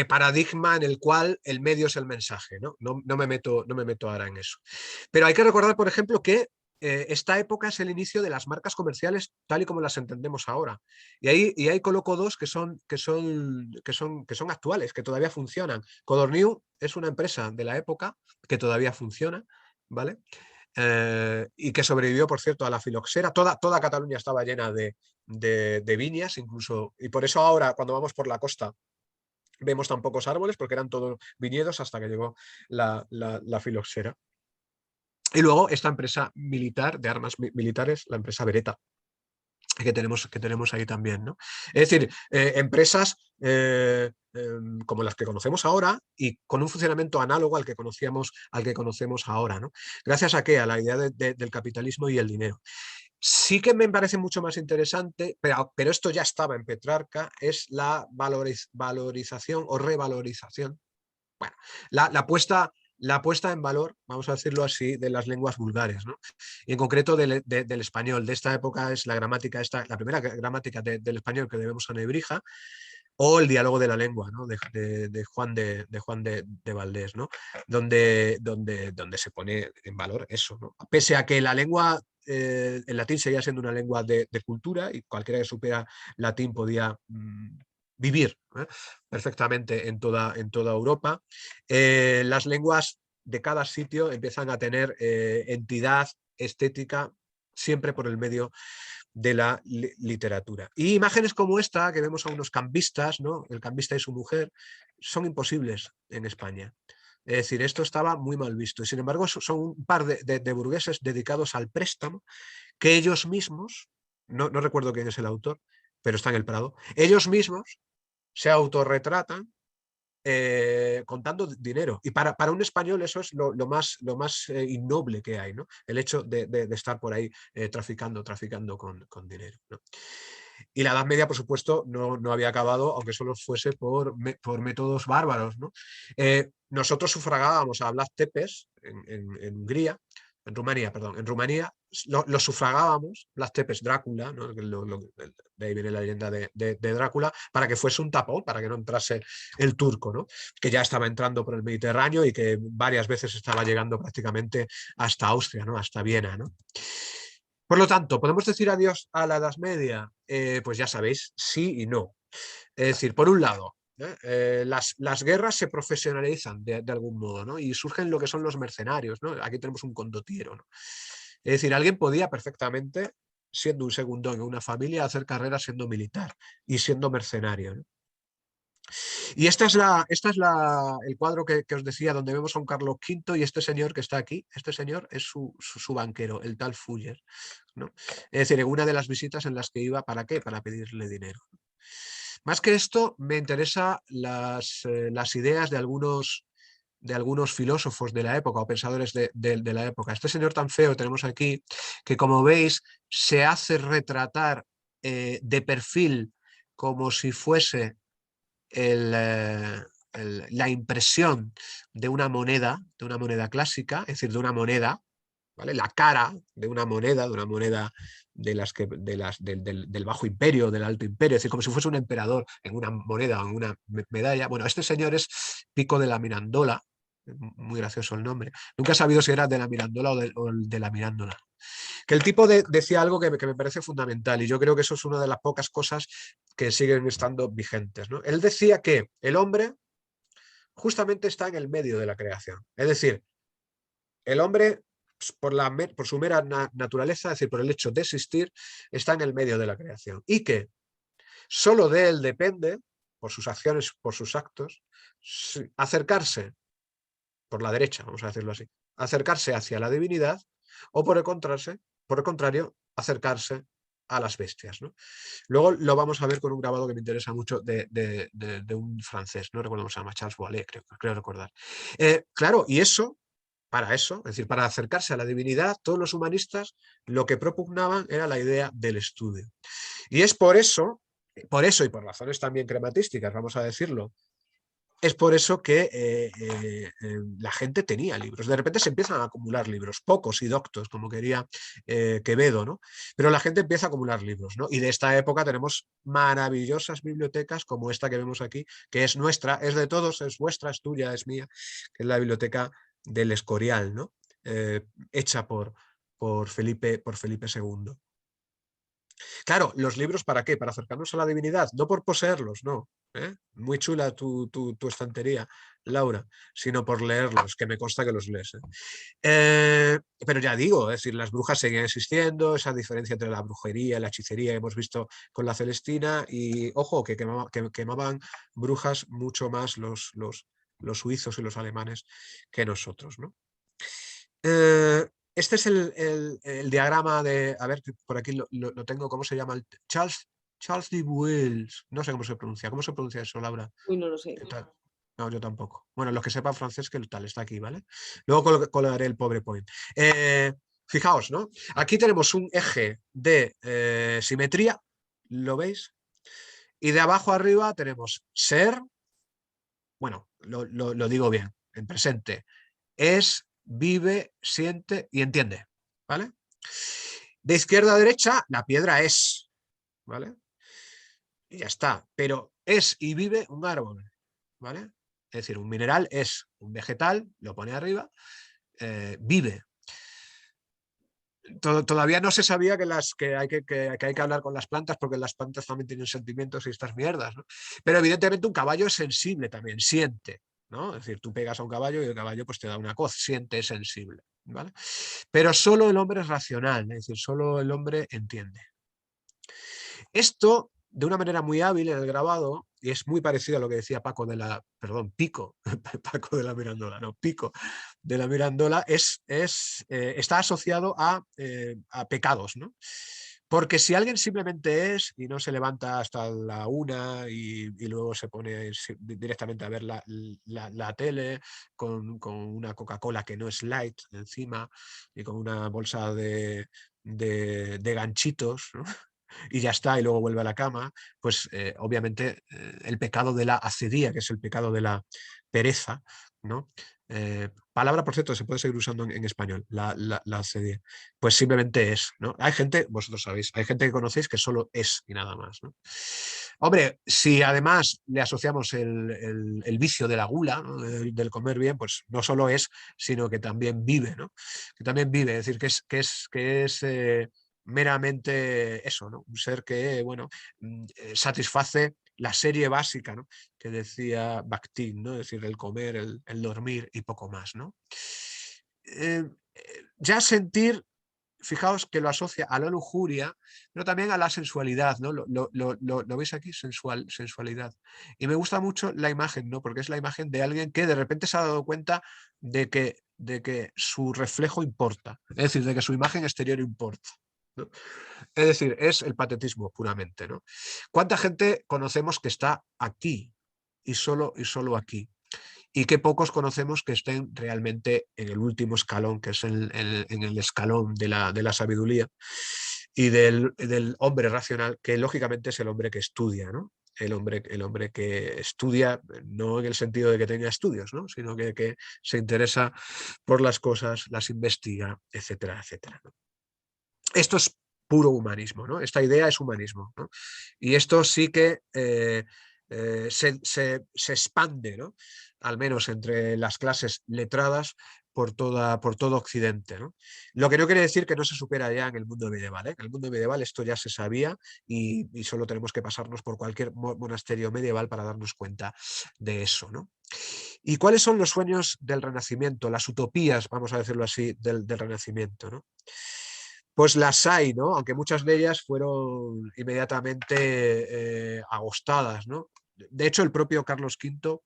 paradigma en el cual el medio es el mensaje, ¿no? No me meto ahora en eso. Pero hay que recordar, por ejemplo, que esta época es el inicio de las marcas comerciales tal y como las entendemos ahora. Y ahí coloco dos que son actuales, que todavía funcionan. Codorniu es una empresa de la época que todavía funciona, ¿vale? Y que sobrevivió, por cierto, a la filoxera. Toda Cataluña estaba llena de viñas, incluso, y por eso ahora cuando vamos por la costa vemos tan pocos árboles, porque eran todos viñedos hasta que llegó la filoxera. Y luego esta empresa militar, de armas militares, la empresa Beretta, que tenemos ahí también, ¿no? Es decir, empresas como las que conocemos ahora y con un funcionamiento análogo al que conocemos ahora, ¿no? ¿Gracias a qué? A la idea del capitalismo y el dinero. Sí que me parece mucho más interesante, pero esto ya estaba en Petrarca, es la valorización o revalorización. Bueno, la puesta en valor, vamos a decirlo así, de las lenguas vulgares, ¿no? Y en concreto del español. De esta época es la gramática, la primera gramática del español que debemos a Nebrija, o el diálogo de la lengua, ¿no? de Juan de Valdés, ¿no? Donde se pone en valor eso, ¿no? Pese a que la lengua, el latín seguía siendo una lengua de cultura y cualquiera que supiera latín podía vivir perfectamente en toda Europa, las lenguas de cada sitio empiezan a tener entidad estética siempre por el medio de la literatura. Y imágenes como esta, que vemos a unos cambistas, ¿no? El cambista y su mujer, son imposibles en España. Es decir, esto estaba muy mal visto. Y sin embargo, son un par de burgueses dedicados al préstamo que ellos mismos, no recuerdo quién es el autor, pero está en el Prado, ellos mismos se autorretratan contando dinero. Y para un español eso es lo más innoble que hay, ¿no? El hecho de estar por ahí traficando con dinero, ¿no? Y la Edad Media, por supuesto, no había acabado, aunque solo fuese por métodos bárbaros, ¿no? Nosotros sufragábamos a Blas Tepes en Hungría, en Rumanía, perdón, en Rumanía lo sufragábamos, Blas Tepes, Drácula, ¿no? De ahí viene la leyenda de Drácula, para que fuese un tapón, para que no entrase el turco, ¿no? Que ya estaba entrando por el Mediterráneo y que varias veces estaba llegando prácticamente hasta Austria, ¿no? Hasta Viena, ¿no? Por lo tanto, ¿podemos decir adiós a la Edad Media? Pues ya sabéis, sí y no. Es decir, por un lado, las guerras se profesionalizan de algún modo, ¿no? Y surgen lo que son los mercenarios, ¿no? Aquí tenemos un condottiero, ¿no? Es decir, alguien podía perfectamente, siendo un segundón en una familia, hacer carrera siendo militar y siendo mercenario, ¿no? Y el cuadro que os decía, donde vemos a un Carlos V y este señor que está aquí, este señor es su banquero, el tal Fuller, ¿no? Es decir, en una de las visitas en las que iba, ¿para qué? Para pedirle dinero. Más que esto, me interesan las ideas de algunos filósofos de la época o pensadores de la época. Este señor tan feo tenemos aquí, que como veis, se hace retratar de perfil como si fuese la impresión de una moneda clásica, es decir, de una moneda, ¿vale? La cara de una moneda del Bajo Imperio, del Alto Imperio, es decir, como si fuese un emperador en una moneda o en una medalla. Bueno, este señor es Pico de la Mirandola, muy gracioso el nombre. Nunca he sabido si era de la Mirandola o de la Mirándola. Que el tipo decía algo que me parece fundamental y yo creo que eso es una de las pocas cosas que siguen estando vigentes, ¿no? Él decía que el hombre justamente está en el medio de la creación. Es decir, el hombre, por su mera naturaleza, es decir, por el hecho de existir, está en el medio de la creación. Y que solo de él depende, por sus acciones, por sus actos, acercarse por la derecha, vamos a decirlo así, acercarse hacia la divinidad o por el contrario, acercarse a las bestias, ¿no? Luego lo vamos a ver con un grabado que me interesa mucho de un francés, no recuerdo cómo se llama, Charles Boileau, creo recordar. Claro, y para eso, es decir, para acercarse a la divinidad, todos los humanistas lo que propugnaban era la idea del estudio. Y es por eso y por razones también crematísticas, vamos a decirlo, es por eso que la gente tenía libros. De repente se empiezan a acumular libros, pocos y doctos, como quería Quevedo, ¿no? Pero la gente empieza a acumular libros, ¿no? Y de esta época tenemos maravillosas bibliotecas como esta que vemos aquí, que es nuestra, es de todos, es vuestra, es tuya, es mía, que es la biblioteca del Escorial, ¿no? Hecha por Felipe II. Claro, los libros ¿para qué? Para acercarnos a la divinidad, no por poseerlos, no. Muy chula tu estantería, Laura, sino por leerlos, que me consta que los lees. Pero ya digo, es decir, las brujas seguían existiendo, esa diferencia entre la brujería y la hechicería que hemos visto con la Celestina, y ojo, que quemaban brujas mucho más los suizos y los alemanes que nosotros, ¿no? este es el diagrama de, a ver, por aquí lo tengo, ¿cómo se llama? Charles de Wells, no sé cómo se pronuncia eso, Laura. Uy, no lo sé. No, yo tampoco. Bueno, los que sepan francés, que tal, está aquí, ¿vale? Luego colgaré el PowerPoint. Fijaos, ¿no? Aquí tenemos un eje de simetría, ¿lo veis? Y de abajo arriba tenemos ser, bueno, lo digo bien, en presente, es, vive, siente y entiende, ¿vale? De izquierda a derecha, la piedra es, ¿vale? Y ya está, pero es y vive un árbol, ¿vale? Es decir, un mineral es un vegetal, lo pone arriba, vive. Todavía no se sabía que hay que hablar con las plantas porque las plantas también tienen sentimientos y estas mierdas, ¿no? Pero evidentemente un caballo es sensible también, siente, ¿no? Es decir, tú pegas a un caballo y el caballo pues te da una coz, siente, es sensible, ¿vale? Pero solo el hombre es racional, es decir, solo el hombre entiende. Esto, de una manera muy hábil en el grabado, y es muy parecido a lo que decía Pico, Paco de la Mirandola, no, Pico de la Mirandola, está asociado a pecados, ¿no? Porque si alguien simplemente es y no se levanta hasta la 1 y luego se pone directamente a ver la tele con una Coca-Cola que no es light encima y con una bolsa de ganchitos, ¿no? Y ya está, y luego vuelve a la cama, pues obviamente el pecado de la acedía, que es el pecado de la pereza, ¿no? Palabra, por cierto, se puede seguir usando en español, la acedía. Pues simplemente es, ¿no? Hay gente, vosotros sabéis, hay gente que conocéis que solo es y nada más, ¿no? Hombre, si además le asociamos el vicio de la gula, ¿no? del comer bien, pues no solo es, sino que también vive, ¿no? Que también vive, es decir, que es meramente eso, ¿no? Un ser que, bueno, satisface la serie básica, ¿no? Que decía Bakhtin, ¿no? Es decir, el comer, el dormir y poco más, ¿no? Ya sentir, fijaos que lo asocia a la lujuria, pero también a la sensualidad, ¿no? ¿Lo veis aquí? Sensualidad. Y me gusta mucho la imagen, ¿no? Porque es la imagen de alguien que de repente se ha dado cuenta de que su reflejo importa, es decir, de que su imagen exterior importa, ¿no? Es decir, es el patetismo puramente, ¿no? ¿Cuánta gente conocemos que está aquí y solo aquí? Y qué pocos conocemos que estén realmente en el último escalón, que es en el escalón de la sabiduría y del hombre racional, que lógicamente es el hombre que estudia, ¿no? El hombre que estudia, no en el sentido de que tenga estudios, ¿no? Sino que se interesa por las cosas, las investiga, etcétera, etcétera, ¿no? Esto es puro humanismo, ¿no? Esta idea es humanismo, ¿no? Y esto sí que se expande, ¿no? Al menos entre las clases letradas por todo Occidente, ¿no? Lo que no quiere decir que no se supera ya en el mundo medieval, ¿eh? En el mundo medieval esto ya se sabía y solo tenemos que pasarnos por cualquier monasterio medieval para darnos cuenta de eso, ¿no? ¿Y cuáles son los sueños del Renacimiento, las utopías, vamos a decirlo así, del Renacimiento, ¿no? Pues las hay, ¿no? Aunque muchas de ellas fueron inmediatamente agostadas, ¿no? De hecho, el propio Carlos V,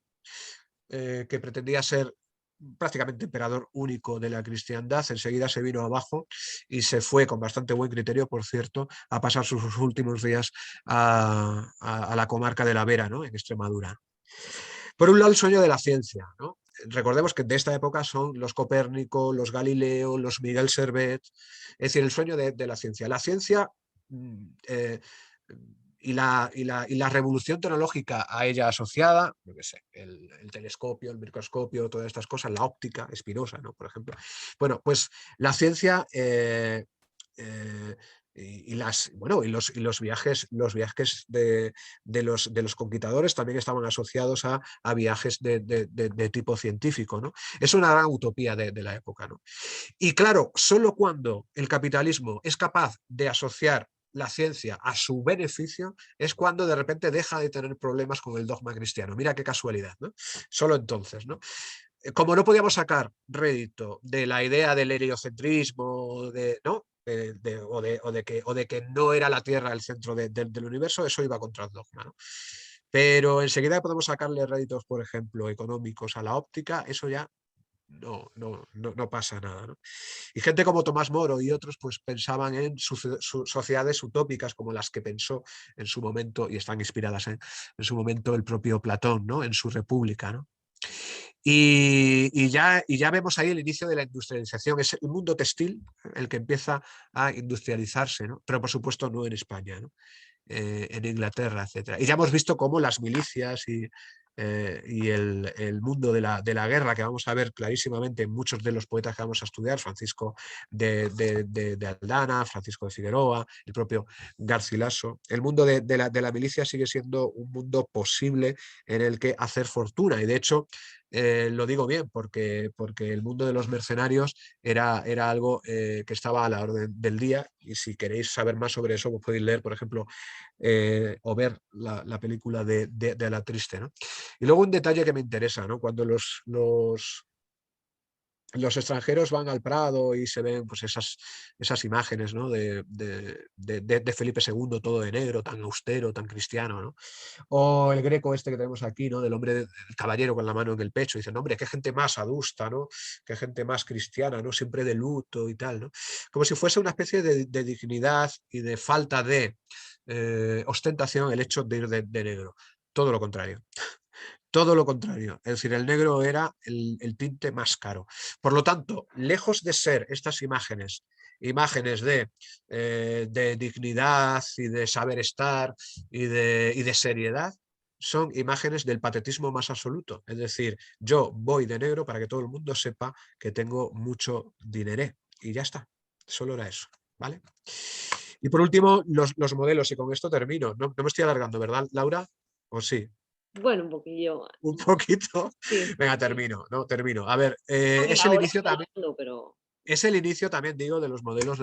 que pretendía ser prácticamente emperador único de la cristiandad, enseguida se vino abajo y se fue con bastante buen criterio, por cierto, a pasar sus últimos días a la comarca de la Vera, ¿no? En Extremadura. Por un lado, el sueño de la ciencia, ¿no? Recordemos que de esta época son los Copérnico, los Galileo, los Miguel Servet, es decir, el sueño de la ciencia. La ciencia eh, y la revolución tecnológica a ella asociada, yo qué sé, el telescopio, el microscopio, todas estas cosas, la óptica, Spinoza, ¿no? Por ejemplo. Bueno, pues la ciencia eh, bueno, y los viajes de los conquistadores también estaban asociados a viajes de tipo científico, ¿no? Es una gran utopía de la época, ¿no? Y claro, solo cuando el capitalismo es capaz de asociar la ciencia a su beneficio es cuando de repente deja de tener problemas con el dogma cristiano. Mira qué casualidad, ¿no? Solo entonces, ¿no? Como no podíamos sacar rédito de la idea del heliocentrismo, ¿no? O de que no era la Tierra el centro del universo, eso iba contra el dogma, ¿no? Pero enseguida podemos sacarle réditos, por ejemplo, económicos a la óptica, eso ya no pasa nada, ¿no? Y gente como Tomás Moro y otros pues pensaban en sociedades utópicas como las que pensó en su momento, y están inspiradas en su momento el propio Platón, ¿no? En su República, ¿no? Y ya vemos ahí el inicio de la industrialización. Es el mundo textil el que empieza a industrializarse, ¿no? Pero por supuesto no en España, ¿no? En Inglaterra, etcétera. Y ya hemos visto cómo las milicias y el mundo de la guerra, que vamos a ver clarísimamente en muchos de los poetas que vamos a estudiar, Francisco de Aldana, Francisco de Figueroa, el propio Garcilaso, el mundo de la milicia sigue siendo un mundo posible en el que hacer fortuna. Y de hecho, lo digo bien, porque el mundo de los mercenarios era algo que estaba a la orden del día, y si queréis saber más sobre eso, pues podéis leer, por ejemplo, o ver la película de La Triste, ¿no? Y luego un detalle que me interesa, ¿no? Cuando los extranjeros van al Prado y se ven pues esas imágenes, ¿no? de Felipe II, todo de negro, tan austero, tan cristiano, ¿no? O el Greco este que tenemos aquí, ¿no? Del hombre, del caballero con la mano en el pecho. Dicen, hombre, qué gente más adusta, ¿no? Qué gente más cristiana, ¿no? Siempre de luto y tal, ¿no? Como si fuese una especie de dignidad y de falta de ostentación el hecho de ir de negro. Todo lo contrario. Todo lo contrario. Es decir, el negro era el tinte más caro. Por lo tanto, lejos de ser estas imágenes de dignidad y de saber estar y de seriedad, son imágenes del patetismo más absoluto. Es decir, yo voy de negro para que todo el mundo sepa que tengo mucho dineré. Y ya está. Solo era eso. ¿Vale? Y por último, los modelos. Y con esto termino. No me estoy alargando, ¿verdad, Laura? ¿O sí? Bueno, un poquillo. Un poquito. Sí, Venga, sí. termino, ¿no? Termino. A ver, Porque es la el hora inicio está también, volando, pero es el inicio también, digo, de los modelos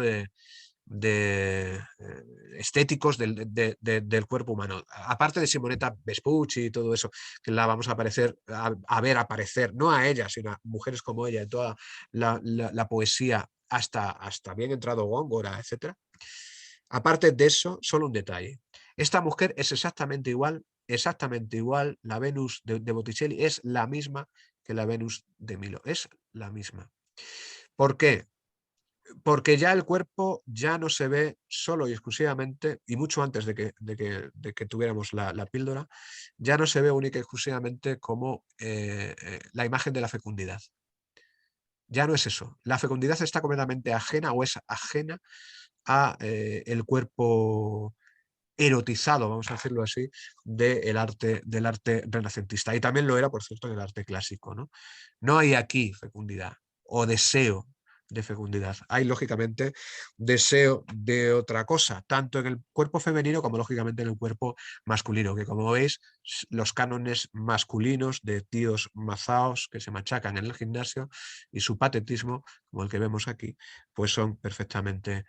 estéticos del cuerpo humano. Aparte de Simonetta Vespucci y todo eso, que la vamos a ver aparecer, no a ella, sino a mujeres como ella, en toda la poesía, hasta bien entrado Góngora, etcétera. Aparte de eso, solo un detalle. Esta mujer es exactamente igual, la Venus de Botticelli es la misma que la Venus de Milo, es la misma. ¿Por qué? Porque ya el cuerpo ya no se ve solo y exclusivamente, y mucho antes de que tuviéramos la píldora, ya no se ve única y exclusivamente como la imagen de la fecundidad. Ya no es eso. La fecundidad está completamente ajena o es ajena a el cuerpo erotizado, vamos a decirlo así, del arte renacentista. Y también lo era, por cierto, en el arte clásico, ¿no? No hay aquí fecundidad o deseo de fecundidad. Hay, lógicamente, deseo de otra cosa, tanto en el cuerpo femenino como, lógicamente, en el cuerpo masculino, que como veis, los cánones masculinos de tíos mazaos que se machacan en el gimnasio y su patetismo, como el que vemos aquí, pues son perfectamente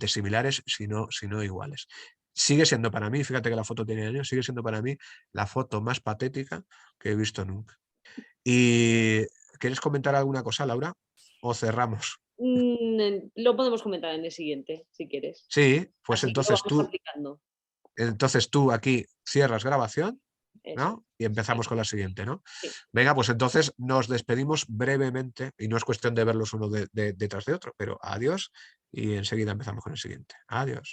similares, si no iguales. Sigue siendo para mí, fíjate que la foto tiene años, sigue siendo para mí la foto más patética que he visto nunca. ¿Y quieres comentar alguna cosa, Laura? ¿O cerramos? lo podemos comentar en el siguiente, si quieres. Sí, pues Así lo entonces vamos tú, aplicando. entonces tú aquí cierras grabación, Eso. ¿no? Y Sí, empezamos con la siguiente, ¿no? sí. Venga, pues entonces nos despedimos brevemente, y no es cuestión de verlos uno detrás de otro, pero adiós, y enseguida empezamos con el siguiente. Adiós.